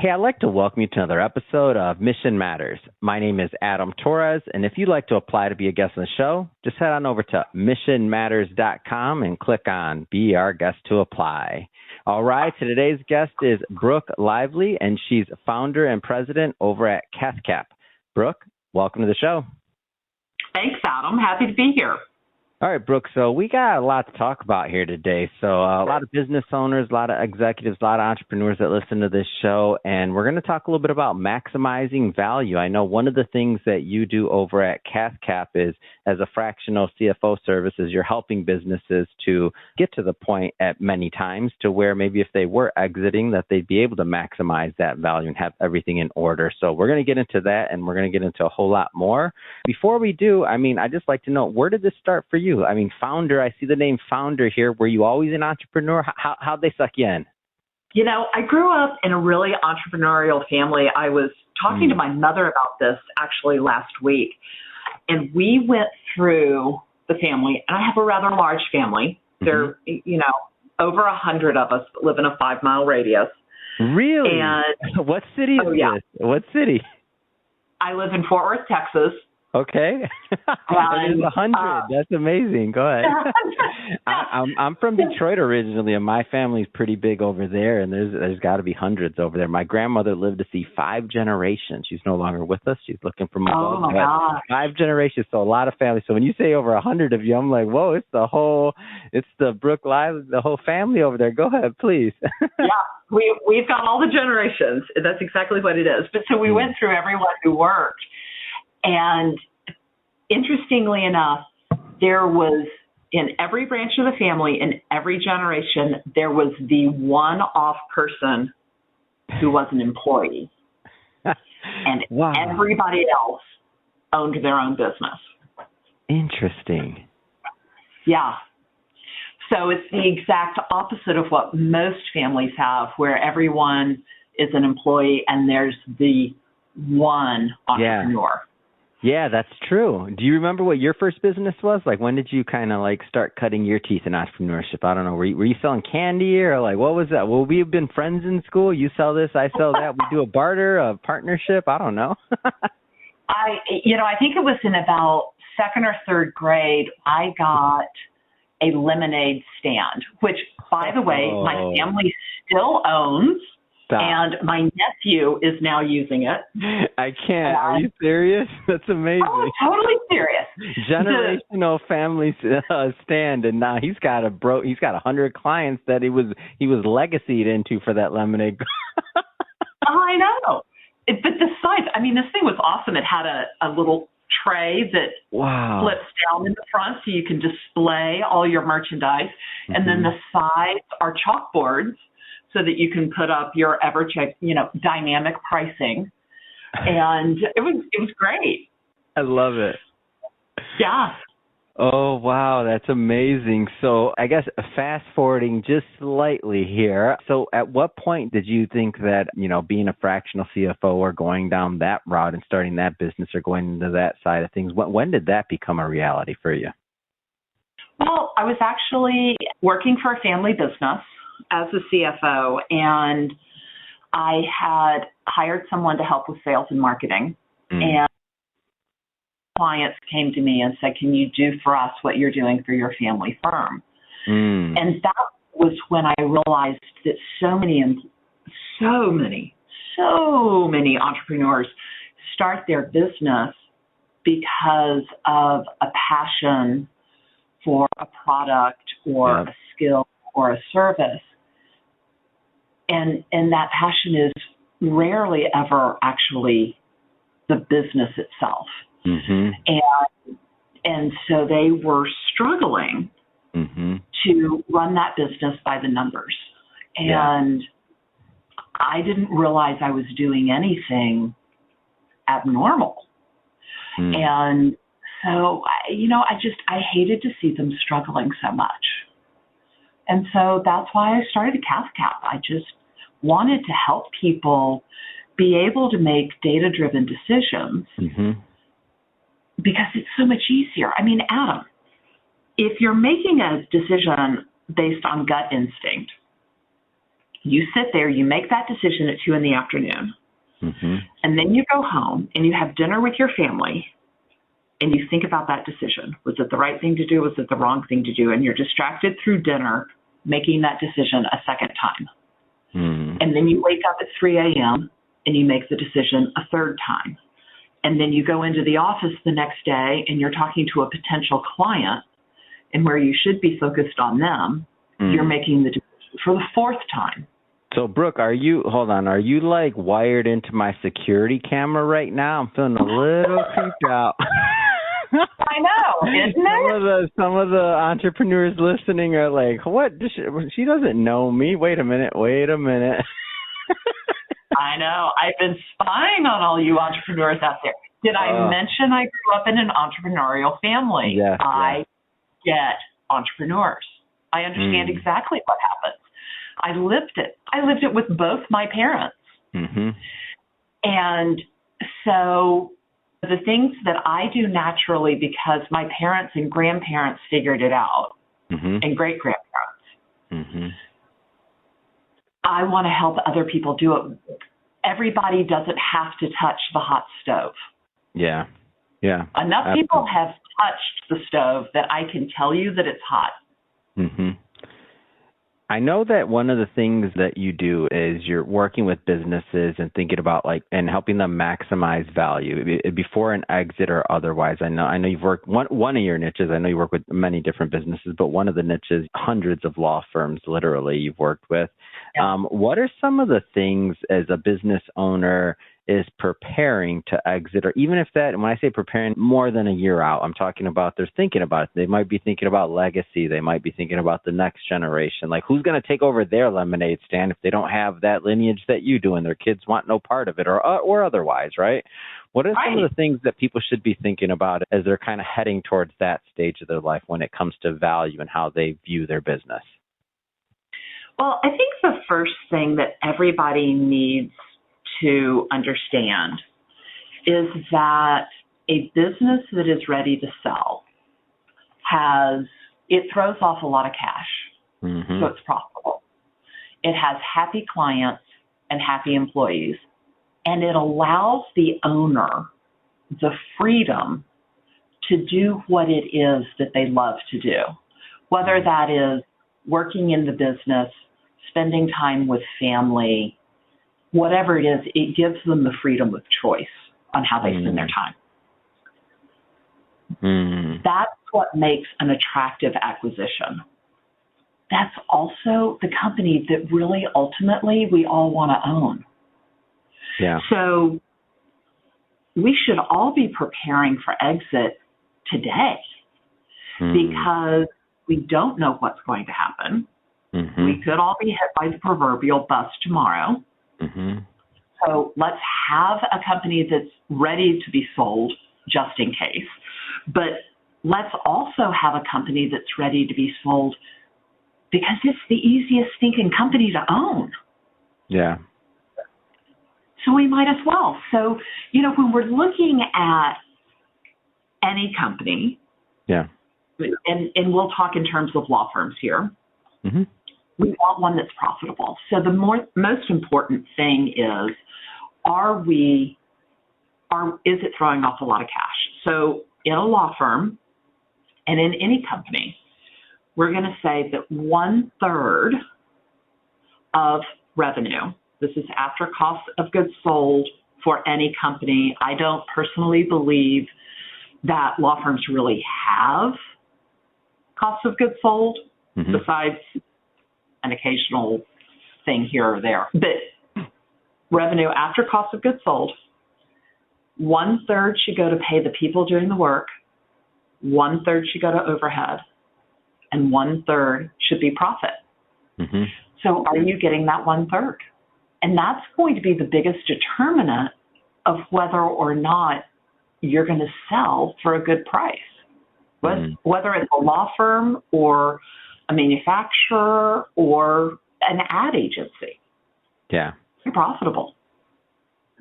Hey, I'd like to welcome you to another episode of Mission Matters. My name is Adam Torres, and if you'd like to apply to be a guest on the show, just head on over to missionmatters.com and click on Be Our Guest to apply. All right, so today's guest is Brooke Lively, and she's founder and president over at CathCap. Brooke, welcome to the show. Thanks, Adam. Happy to be here. All right, Brooke, so we got a lot to talk about here today. So a lot of business owners, a lot of executives, a lot of entrepreneurs that listen to this show, and we're going to talk a little bit about maximizing value. I know one of the things that you do over at CathCap is, as a fractional CFO service, is you're helping businesses to get to the point at many times to where maybe if they were exiting, that they'd be able to maximize that value and have everything in order. So we're going to get into that, and we're going to get into a whole lot more. Before we do, I'd just like to know, where did this start for you? Founder, I see the name founder here. Were you always an entrepreneur? How'd they suck you in? You know, I grew up in a really entrepreneurial family. I was talking to my mother about this actually last week, and we went through the family, and I have a rather large family. There, over 100 of us live in a 5-mile radius. Really? And what city is this? What city? I live in Fort Worth, Texas. Okay. There's 100. That's amazing. Go ahead. I'm from Detroit originally, and my family's pretty big over there, and there's got to be hundreds over there. My grandmother lived to see 5 generations. She's no longer with us. She's looking for my Oh, my God. 5 generations, so a lot of families. So when you say over 100 of you, I'm like, whoa, it's the Brooke Lively, the whole family over there. Go ahead, please. Yeah. We've got all the generations. That's exactly what it is. But so we went through everyone who worked. And interestingly enough, there was, in every branch of the family, in every generation, there was the one-off person who was an employee. And wow. Everybody else owned their own business. Interesting. Yeah. So it's the exact opposite of what most families have, where everyone is an employee and there's the one entrepreneur. Yeah, that's true. Do you remember what your first business was? Like, when did you kind of start cutting your teeth in entrepreneurship? I don't know. Were you selling candy, or what was that? Well, we've been friends in school. You sell this, I sell that. We do a barter, a partnership. I don't know. I think it was in about 2nd or 3rd grade, I got a lemonade stand, which, by the way, my family still owns. And my nephew is now using it. I can't. Are you serious? That's amazing. Oh, totally serious. Generational family stand, and now he's got 100 clients that he was legacied into for that lemonade. I know. But the size, this thing was awesome. It had a little tray that flips down in the front so you can display all your merchandise. Mm-hmm. And then the sides are chalkboards, so that you can put up your EverCheck, dynamic pricing. And it was great. I love it. Yeah. Oh, wow. That's amazing. So I guess fast forwarding just slightly here. So at what point did you think that, being a fractional CFO or going down that route and starting that business or going into that side of things, when did that become a reality for you? Well, I was actually working for a family business as a CFO, and I had hired someone to help with sales and marketing. And clients came to me and said, "Can you do for us what you're doing for your family firm?" And that was when I realized that so many entrepreneurs start their business because of a passion for a product or a skill or a service. And that passion is rarely ever actually the business itself. Mm-hmm. And so they were struggling to run that business by the numbers. And I didn't realize I was doing anything abnormal. And so, I hated to see them struggling so much. And so that's why I started CathCap. I just wanted to help people be able to make data-driven decisions because it's so much easier. Adam, if you're making a decision based on gut instinct, You sit there, you make that decision at 2 p.m, and then you go home and you have dinner with your family and you think about that decision. Was it the right thing to do? Was it the wrong thing to do? And you're distracted through dinner making that decision a second time. And then you wake up at 3 a.m. and you make the decision a third time. And then you go into the office the next day and you're talking to a potential client, and where you should be focused on them, you're making the decision for the fourth time. So, Brooke, are you like wired into my security camera right now? I'm feeling a little creeped out. I know, isn't it? Some of the entrepreneurs listening are like, what? She doesn't know me. Wait a minute. I know. I've been spying on all you entrepreneurs out there. Did I mention I grew up in an entrepreneurial family? Yes, I get entrepreneurs. I understand exactly what happens. I lived it. I lived it with both my parents. And so the things that I do naturally, because my parents and grandparents figured it out, and great-grandparents, I want to help other people do it. Everybody doesn't have to touch the hot stove. Yeah. Enough people have touched the stove that I can tell you that it's hot. I know that one of the things that you do is you're working with businesses and thinking about and helping them maximize value before an exit or otherwise. I know you've worked one of your niches. I know you work with many different businesses, but one of the niches, hundreds of law firms, literally, you've worked with. Yeah. What are some of the things as a business owner is preparing to exit, or even if that, when I say preparing, more than a year out, I'm talking about they're thinking about it. They might be thinking about legacy. They might be thinking about the next generation. Like, who's going to take over their lemonade stand if they don't have that lineage that you do and their kids want no part of it, or otherwise, right? What are some of the things that people should be thinking about as they're kind of heading towards that stage of their life when it comes to value and how they view their business? Well, I think the first thing that everybody needs to understand is that a business that is ready to sell throws off a lot of cash, so it's profitable. It has happy clients and happy employees, and it allows the owner the freedom to do what it is that they love to do, whether that is working in the business, spending time with family, whatever it is. It gives them the freedom of choice on how they spend their time. That's what makes an attractive acquisition. That's also the company that really ultimately we all want to own. Yeah. So we should all be preparing for exit today because we don't know what's going to happen. We could all be hit by the proverbial bus tomorrow. So let's have a company that's ready to be sold just in case. But let's also have a company that's ready to be sold because it's the easiest stinking company to own. Yeah. So we might as well. So, when we're looking at any company, and we'll talk in terms of law firms here, we want one that's profitable. So the most important thing is, is it throwing off a lot of cash? So in a law firm and in any company, we're going to say that 1/3 of revenue, this is after cost of goods sold for any company. I don't personally believe that law firms really have cost of goods sold besides an occasional thing here or there. But revenue after cost of goods sold, 1/3 should go to pay the people doing the work, 1/3 should go to overhead, and 1/3 should be profit. So are you getting that 1/3? And that's going to be the biggest determinant of whether or not you're going to sell for a good price. Whether it's a law firm or a manufacturer or an ad agency. Yeah. You're profitable.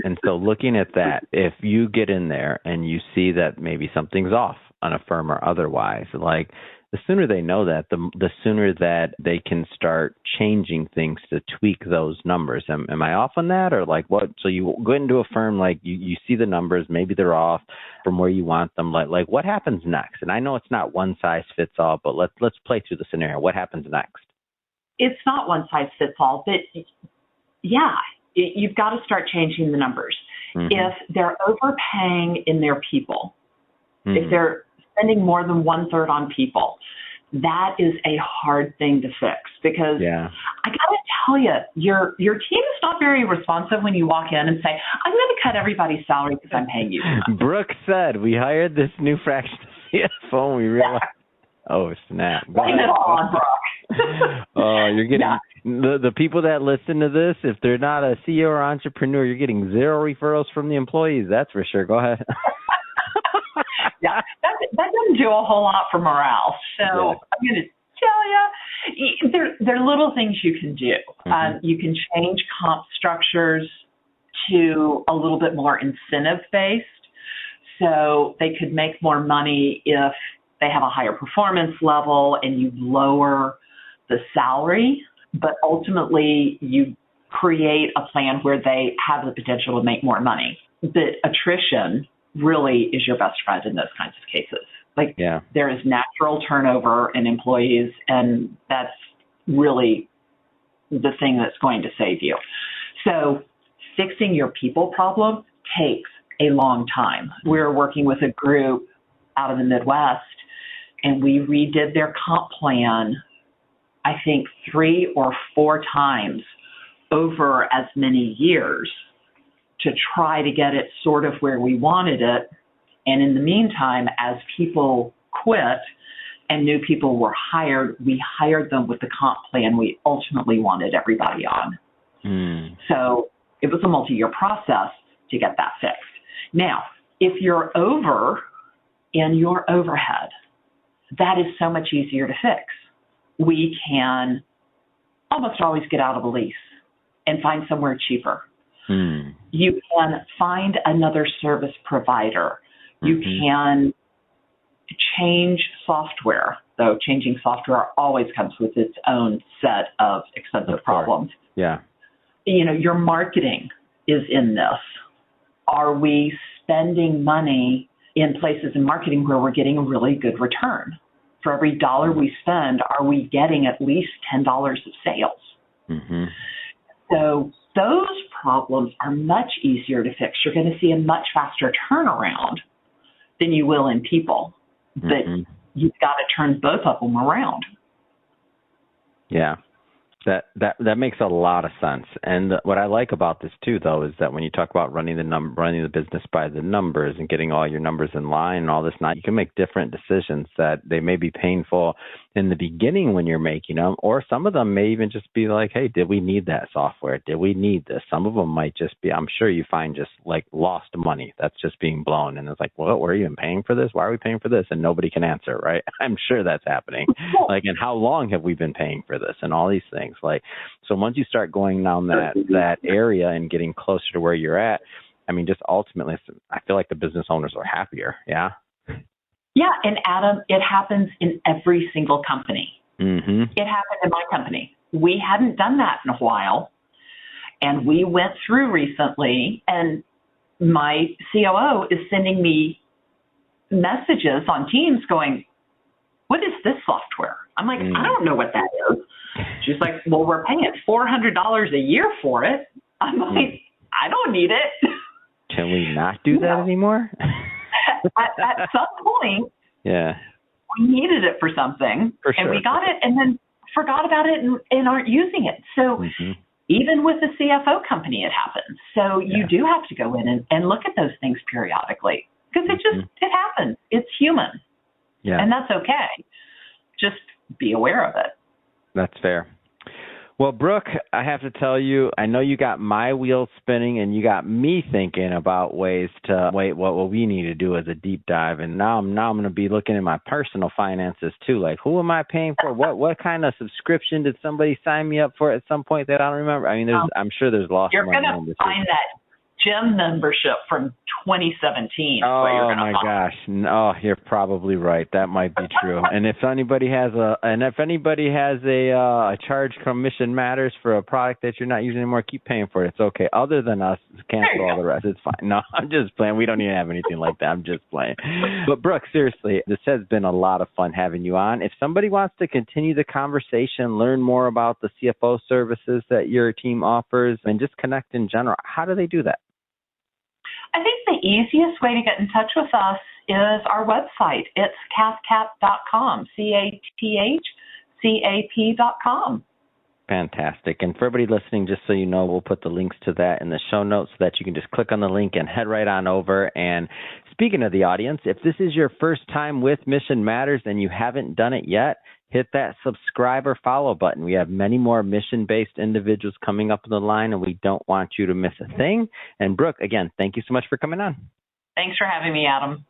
And so looking at that, if you get in there and you see that maybe something's off on a firm or otherwise, like the sooner they know that, the sooner that they can start changing things to tweak those numbers. Am I off on that, or like what? So you go into a firm, like you see the numbers, maybe they're off from where you want them. Like what happens next? And I know it's not one size fits all, but let's play through the scenario. What happens next? It's not one size fits all, but yeah, you've got to start changing the numbers. Mm-hmm. If they're overpaying in their people, if they're spending more than 1/3 on people, that is a hard thing to fix, because I got to tell you, your team is not very responsive when you walk in and say, I'm going to cut everybody's salary because I'm paying you. Brooke said, we hired this new fractional CFO and we realized, oh, snap. Blame it all on Brooke. Oh, you're getting the people that listen to this, if they're not a CEO or entrepreneur, you're getting 0 referrals from the employees. That's for sure. Go ahead. Yeah, that doesn't do a whole lot for morale. So I'm going to tell you, there are little things you can do. Mm-hmm. You can change comp structures to a little bit more incentive-based, so they could make more money if they have a higher performance level and you lower the salary, but ultimately you create a plan where they have the potential to make more money. But attrition really is your best friend in those kinds of cases. Like there is natural turnover in employees, and that's really the thing that's going to save you. So fixing your people problem takes a long time. We're working with a group out of the Midwest, and we redid their comp plan, I think 3 or 4 times over as many years to try to get it sort of where we wanted it. And in the meantime, as people quit and new people were hired, we hired them with the comp plan we ultimately wanted everybody on. So it was a multi-year process to get that fixed. Now, if you're over in your overhead, that is so much easier to fix. We can almost always get out of a lease and find somewhere cheaper. You can find another service provider. You can change software, though changing software always comes with its own set of expensive problems. Yeah. You know, your marketing is in this. Are we spending money in places in marketing where we're getting a really good return? For every dollar we spend, are we getting at least $10 of sales? So those problems are much easier to fix. You're going to see a much faster turnaround than you will in people. But you've got to turn both of them around. Yeah. That makes a lot of sense. And what I like about this too, though, is that when you talk about running the business by the numbers and getting all your numbers in line and all this, you can make different decisions that they may be painful in the beginning when you're making them, or some of them may even just be like, hey, did we need that software? Did we need this? Some of them might just be, I'm sure you find just like lost money that's just being blown. And it's like, well, were you even paying for this? Why are we paying for this? And nobody can answer, right? I'm sure that's happening. Like, and how long have we been paying for this and all these things? Like, so once you start going down that area and getting closer to where you're at, I mean, just ultimately, I feel like the business owners are happier. Yeah. Yeah. And Adam, it happens in every single company. It happened in my company. We hadn't done that in a while. And we went through recently, and my COO is sending me messages on Teams going, what is this software? I'm like, I don't know what that is. She's like, well, we're paying $400 a year for it. I'm like, I don't need it. Can we not do that anymore? at some point, we needed it for something, and we got it and then forgot about it and aren't using it. So even with the CFO company, it happens. So you do have to go in and look at those things periodically, because it happens. It's human. And that's okay. Just be aware of it. That's fair. Well, Brooke, I have to tell you, I know you got my wheels spinning and you got me thinking about ways to what we need to do as a deep dive. And now I'm going to be looking at my personal finances too. Like, who am I paying for? What kind of subscription did somebody sign me up for at some point that I don't remember? I mean, I'm sure there's lost money. You're going to find that gym membership from 2017. Oh my gosh! No, you're probably right. That might be true. And if anybody has a charge from Mission Matters for a product that you're not using anymore, keep paying for it. It's okay. Other than us, cancel all the rest. It's fine. No, I'm just playing. We don't even have anything like that. I'm just playing. But Brooke, seriously, this has been a lot of fun having you on. If somebody wants to continue the conversation, learn more about the CFO services that your team offers, and just connect in general, how do they do that? I think the easiest way to get in touch with us is our website. It's cathcap.com, CATHCAP.com. Fantastic. And for everybody listening, just so you know, we'll put the links to that in the show notes so that you can just click on the link and head right on over. And speaking of the audience, if this is your first time with Mission Matters and you haven't done it yet, hit that subscribe or follow button. We have many more mission-based individuals coming up in the line, and we don't want you to miss a thing. And Brooke, again, thank you so much for coming on. Thanks for having me, Adam.